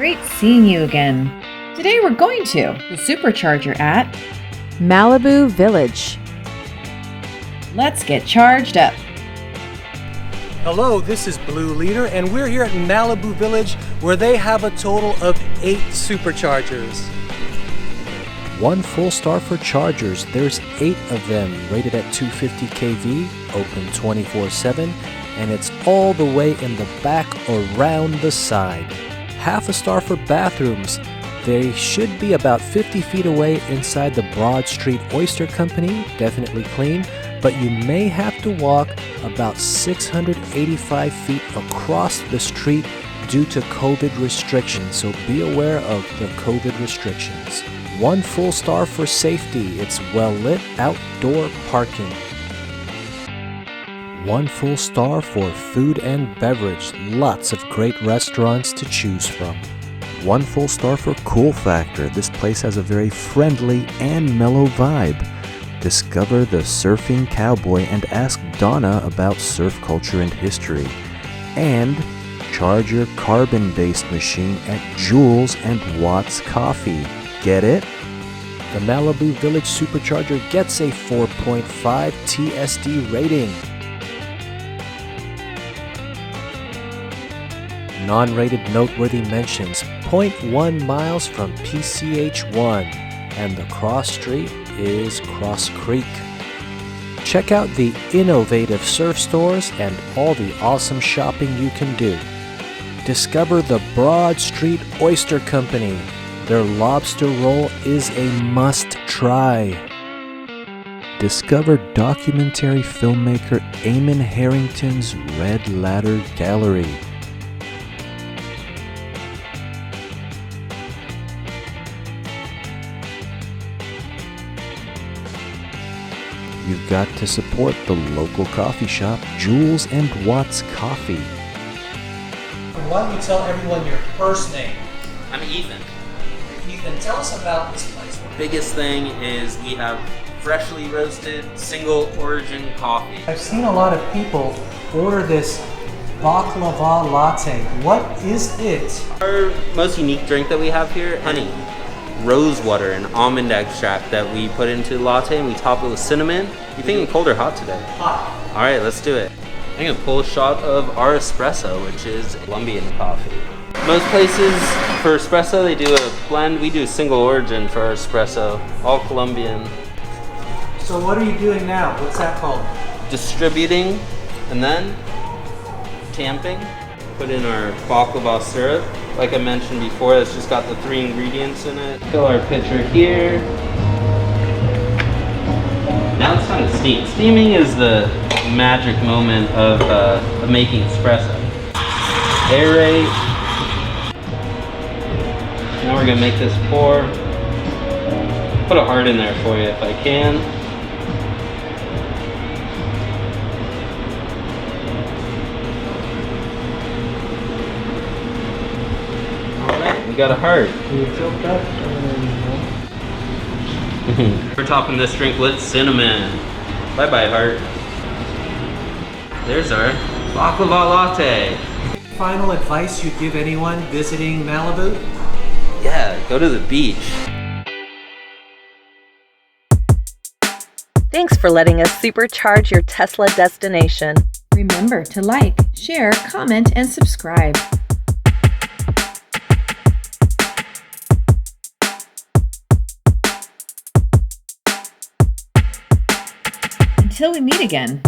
Great seeing you again. Today we're going to the Supercharger at Malibu Village. Let's get charged up. Hello, this is Blue Leader, and we're here at Malibu Village where they have a total of 8 superchargers. 1 full star for chargers. There's 8 of them rated at 250 kV, open 24/7, and it's all the way in the back around the side. 1/2 star for bathrooms. They should be about 50 feet away inside the Broad Street Oyster Company, definitely clean, but you may have to walk about 685 feet across the street due to COVID restrictions, so be aware of the COVID restrictions. 1 full star for safety. It's well lit outdoor parking. 1 full star for food and beverage. Lots of great restaurants to choose from. 1 full star for cool factor. This place has a very friendly and mellow vibe. Discover the surfing cowboy and ask Donna about surf culture and history. And charge your carbon-based machine at Joules and Watts Coffee. Get it? The Malibu Village Supercharger gets a 4.5 TSD rating. Non-rated noteworthy mentions, 0.1 miles from PCH1, and the cross street is Cross Creek. Check out the innovative surf stores and all the awesome shopping you can do. Discover the Broad Street Oyster Company. Their lobster roll is a must-try. Discover documentary filmmaker Eamon Harrington's Red Ladder Gallery. You've got to support the local coffee shop, Joules and Watts Coffee. Why don't you tell everyone your first name? I'm Ethan. Ethan, tell us about this place. Biggest thing is we have freshly roasted single origin coffee. I've seen a lot of people order this Baklava Latte. What is it? Our most unique drink that we have here, honey, rose water, and almond extract that we put into the latte, and we top it with cinnamon. You thinking cold or hot today? Hot. All right, let's do it. I'm gonna pull a shot of our espresso, which is Colombian coffee. Most places for espresso, they do a blend. We do single origin for our espresso, all Colombian. So what are you doing now? What's that called? Distributing, and then tamping. Put in our baklava syrup. Like I mentioned before, it's just got the 3 ingredients in it. Fill our pitcher here. Now it's time to steam. Steaming is the magic moment of making espresso. Aerate. Now we're gonna make this pour. Put a heart in there for you if I can. We got a heart. We're topping this drink with cinnamon. Bye bye, heart. There's our baklava latte. Final advice you'd give anyone visiting Malibu? Yeah, go to the beach. Thanks for letting us supercharge your Tesla destination. Remember to like, share, comment, and subscribe. Until we meet again.